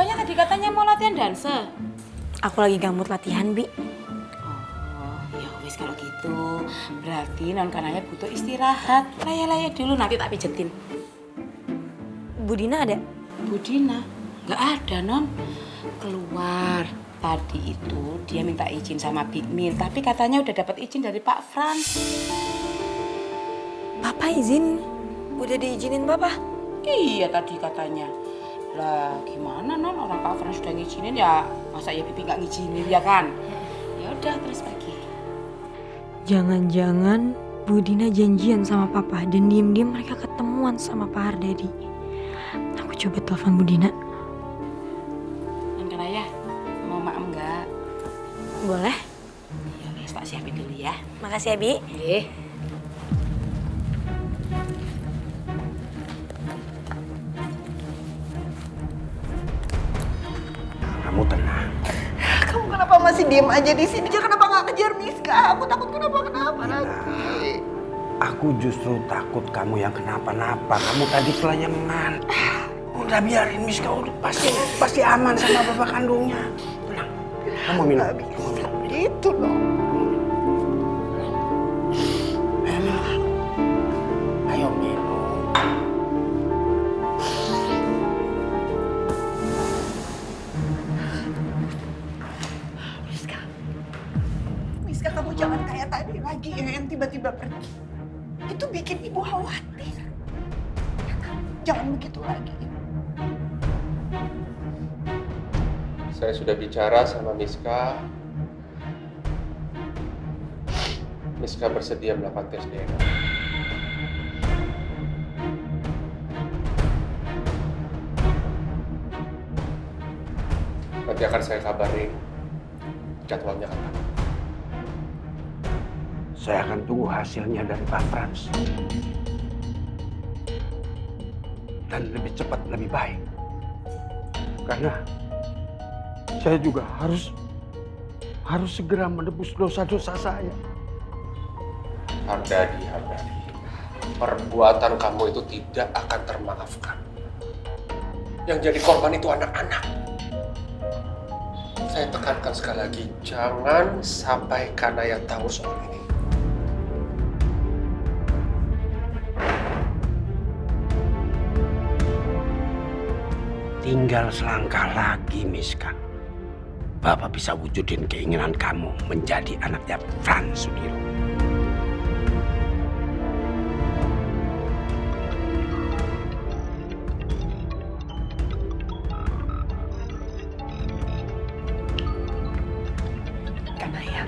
bukannya tadi katanya mau latihan dansa? Aku lagi gambut latihan, Bi. Oh, ya wis kalau gitu. Berarti non kanaya butuh istirahat. Laya-laya dulu nanti tak pijetin. Bu Dina ada? Bu Dina? Nggak ada, non. Keluar. Tadi itu dia minta izin sama Big Min, tapi katanya udah dapat izin dari Pak Frans. Papa izin? Udah diizinin Papa? Iya tadi katanya. Lah gimana non, orang Pak Frans sudah ngizinin ya, masa ya Bibi nggak ngizinin ya kan? Ya udah terus pergi. Jangan-jangan Bu Dina janjian sama Papa dan diem-diem mereka ketemuan sama Pak Hardadi. Aku coba telepon Bu Dina. Non kanaya, mau maem nggak? Boleh? Ya wes tak siapin dulu ya. Makasih ya, Bi. Oke. Kamu tenang. Kamu kenapa masih diem aja di sini? Jangan kenapa nggak kejar Miska? Aku takut kenapa lagi. Aku justru takut kamu yang kenapa-napa. Kamu tadi selayangan. Udah biarin Miska, udah pasti aman sama bapak kandungnya. Tenang. Kamu minum. Nggak bisa begitu loh. Ayo minum. Miska, kamu jangan kayak tadi lagi yang tiba-tiba pergi. Itu bikin ibu khawatir. Jangan begitu lagi. Saya sudah bicara sama Miska. Miska bersedia melakukan tes DNA. Nanti akan saya kabarin jadwalnya kapan. Saya akan tunggu hasilnya dari Pak Frans. Dan lebih cepat lebih baik. Karena saya juga harus segera menebus dosa-dosa saya. Hardadi. Perbuatan kamu itu tidak akan termaafkan. Yang jadi korban itu anak-anak. Saya tekankan sekali lagi, jangan sampai Kanaya tahu soal ini. Tinggal selangkah lagi, Miska. Bapak bisa wujudin keinginan kamu menjadi anaknya Frans Sudiro. Kanaya.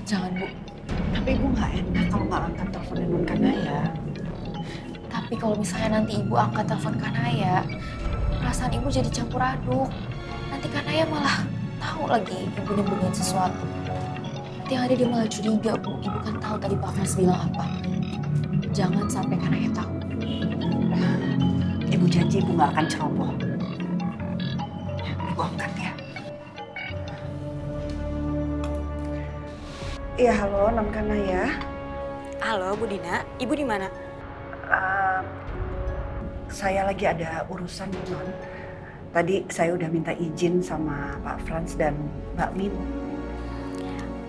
Jangan, Bu. Tapi Ibu nggak enak kalau nggak angkat telepon non Kanaya. Tapi kalau misalnya nanti ibu angkat telepon Kanaya, perasaan ibu jadi campur aduk. Nanti Kanaya malah tahu lagi ibu nyembunyiin sesuatu. Nanti yang ada dia malah curiga, Bu. Ibu kan tahu tadi Pak Frans bilang apa. Jangan sampai Kanaya tahu. Ibu janji Ibu nggak akan ceroboh. Ibu angkat ya. Iya, halo, non Kanaya. Halo, Bu Dina. Ibu di mana? Saya lagi ada urusan, non. Tadi saya udah minta izin sama Pak Frans dan Mbak Min.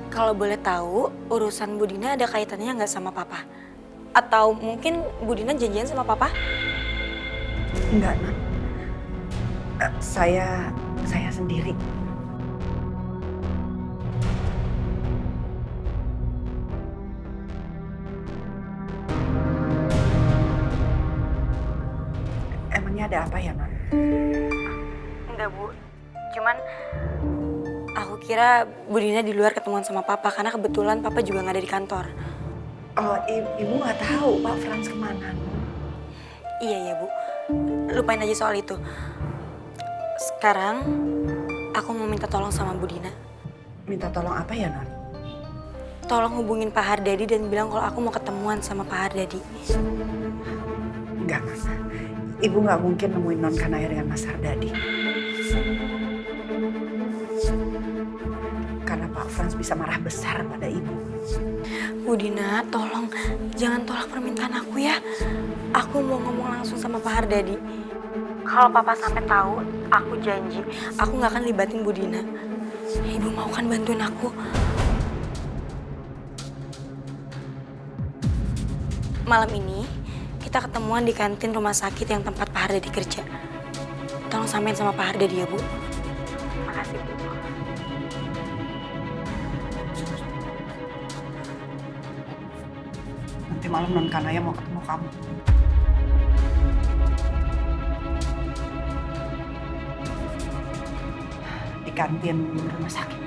Kalau boleh tahu, urusan Bu Dina ada kaitannya nggak sama Papa? Atau mungkin Bu Dina janjian sama Papa? Enggak, non. Saya sendiri. Emangnya ada apa ya, non? Enggak, Bu. Cuman aku kira Bu Dina di luar ketemuan sama Papa karena kebetulan Papa juga nggak ada di kantor. Oh, Ibu nggak tahu Pak Frans kemana, non? Iya ya, Bu. Lupain aja soal itu. Sekarang aku mau minta tolong sama Bu Dina. Minta tolong apa ya, non? Tolong hubungin Pak Hardadi dan bilang kalau aku mau ketemuan sama Pak Hardadi. Enggak, non. Ibu nggak mungkin nemuin non Kanaya dengan Mas Hardadi. Karena Pak Frans bisa marah besar pada Ibu. Bu Dina, tolong jangan tolak permintaan aku ya. Aku mau ngomong langsung sama Pak Hardadi. Kalau papa sampai tahu, aku janji aku nggak akan libatin Bu Dina. Ibu mau kan bantuin aku? Malam ini kita ketemuan di kantin rumah sakit yang tempat Pak Hardadi kerja. Tolong sampein sama Pak Hardadi ya, Bu. Makasih, Bu. Nanti malam non Kanaya mau ketemu kamu. Di kantin rumah sakit.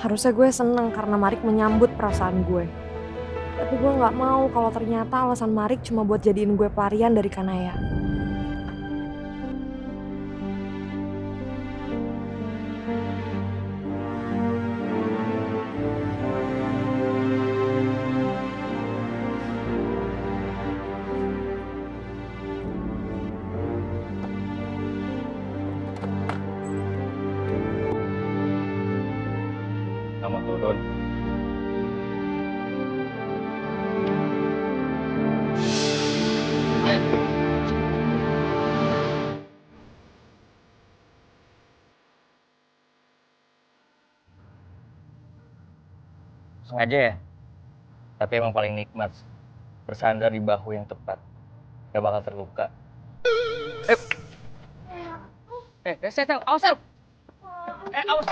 Harusnya gue seneng karena Marik menyambut perasaan gue. Tapi gue gak mau kalau ternyata alasan Marik cuma buat jadiin gue pelarian dari Kanaya. Kamu turun. Sengaja ya? Tapi emang paling nikmat. Bersandar di bahu yang tepat. Gak bakal terluka. Saya tahu. Awas, awas. Awas.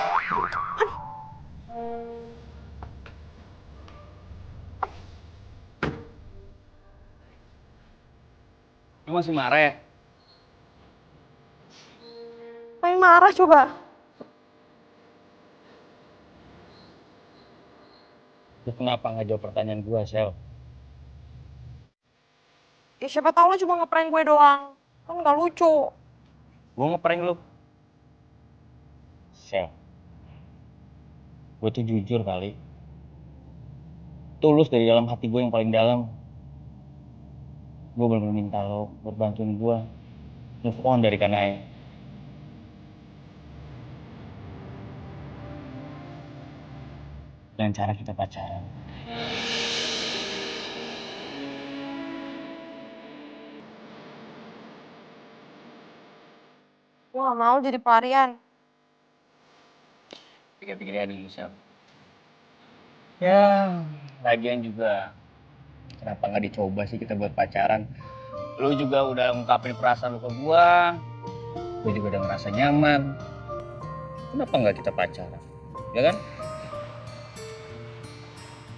Lu masih marah ya? Paling marah coba. Lu kenapa nggak jawab pertanyaan gua, Sel? Ya siapa tahu lo cuma ngeprank gue doang. Kan gak lucu. Gua ngeprank lu. Sel. Gue tuh jujur kali. Tulus dari dalam hati gue yang paling dalam. Gue bener-bener minta lo buat bantuin gue move on dari Kanaya. Dan cara kita pacaran. Gue gak mau jadi pelarian. Pikir-pikirnya dulu, Sel. Ya, lagian juga kenapa nggak dicoba sih kita buat pacaran? Lu juga udah ngungkapin perasaan lu ke gua. Gue juga udah ngerasa nyaman. Kenapa nggak kita pacaran? Ya kan?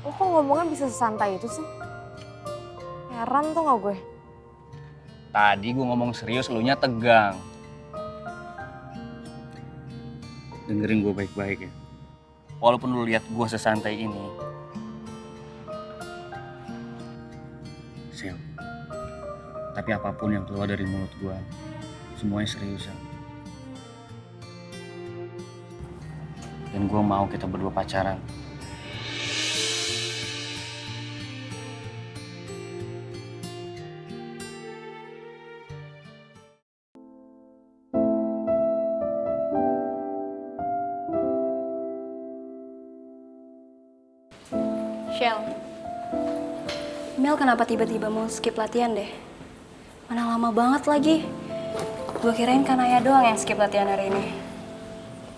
Lo kok ngomongnya bisa sesantai itu sih? Heran tuh gak gue? Tadi gue ngomong serius, lu nya tegang. Dengerin gue baik-baik ya. Walaupun lu lihat gue sesantai ini, Sel, tapi apapun yang keluar dari mulut gue, semuanya serius, Sel. Dan gue mau kita berdua pacaran. Shell, Mel kenapa tiba-tiba mau skip latihan deh? Mana lama banget lagi. Gue kirain Kanaya doang yang skip latihan hari ini.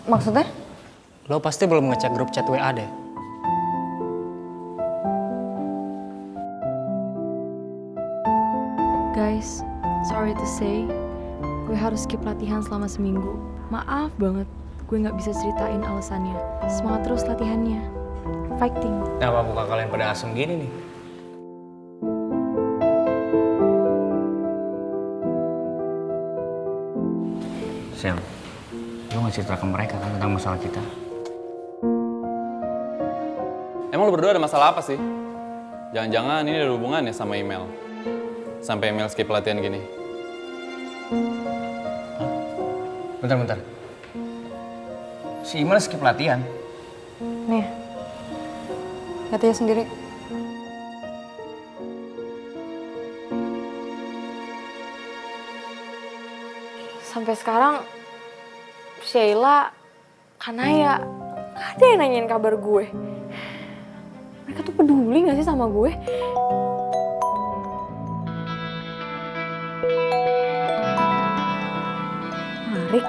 Maksudnya? Lo pasti belum ngecek grup chat WA deh. Guys, sorry to say, gue harus skip latihan selama seminggu. Maaf banget, gue gak bisa ceritain alasannya. Semangat terus latihannya. Fighting. Kenapa muka kalian pada asem gini nih? Sel, lu nggak cerita ke mereka kan tentang masalah kita? Emang lu berdua ada masalah apa sih? Jangan-jangan ini ada hubungannya sama email. Sampai email skip latihan gini. Hati ya sendiri. Sampai sekarang Sheila, Kanaya, gak ada yang nanyain kabar gue. Mereka tuh peduli gak sih sama gue? Rik.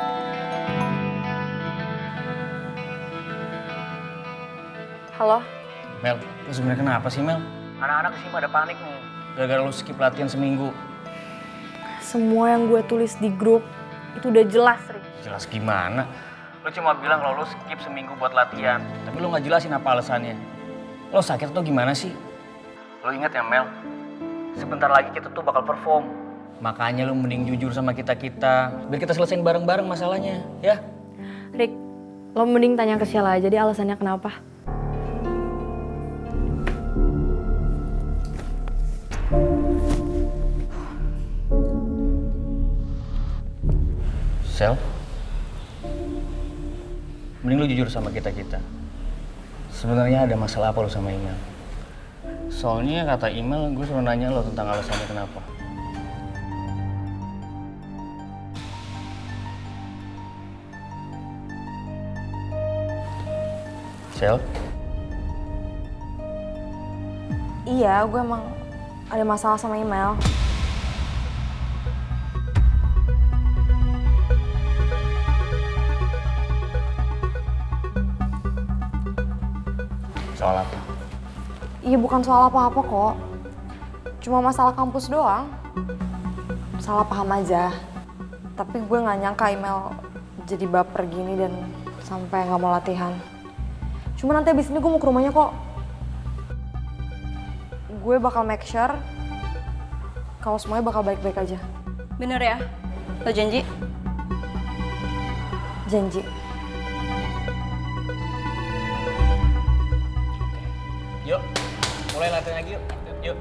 Halo? Mel, lu sebenarnya kenapa sih Mel? Anak-anak sih pada panik nih. Gara-gara lu skip latihan seminggu. Semua yang gue tulis di grup itu udah jelas, Rik. Jelas gimana? Lu cuma bilang kalau lu skip seminggu buat latihan. Tapi lu gak jelasin apa alasannya. Lo sakit atau gimana sih? Lo ingat ya Mel, sebentar lagi kita tuh bakal perform. Makanya lu mending jujur sama kita-kita. Biar kita selesain bareng-bareng masalahnya, ya? Rik, lo mending tanya ke Sheila aja deh alasannya kenapa. Sel, mending lu jujur sama kita-kita. Sebenarnya ada masalah apa lu sama email? Soalnya kata email gue suruh nanya lo tentang alasannya kenapa. Sel? Iya, gue emang ada masalah sama email. Soal apa? Iya bukan soal apa-apa kok. Cuma masalah kampus doang. Salah paham aja. Tapi gue gak nyangka email jadi baper gini dan sampai gak mau latihan. Cuma nanti abis ini gue mau ke rumahnya kok. Gue bakal make sure kalau semuanya bakal baik-baik aja. Bener ya? Lo janji? Janji. Yuk, mulai latihan lagi yuk. Yuk.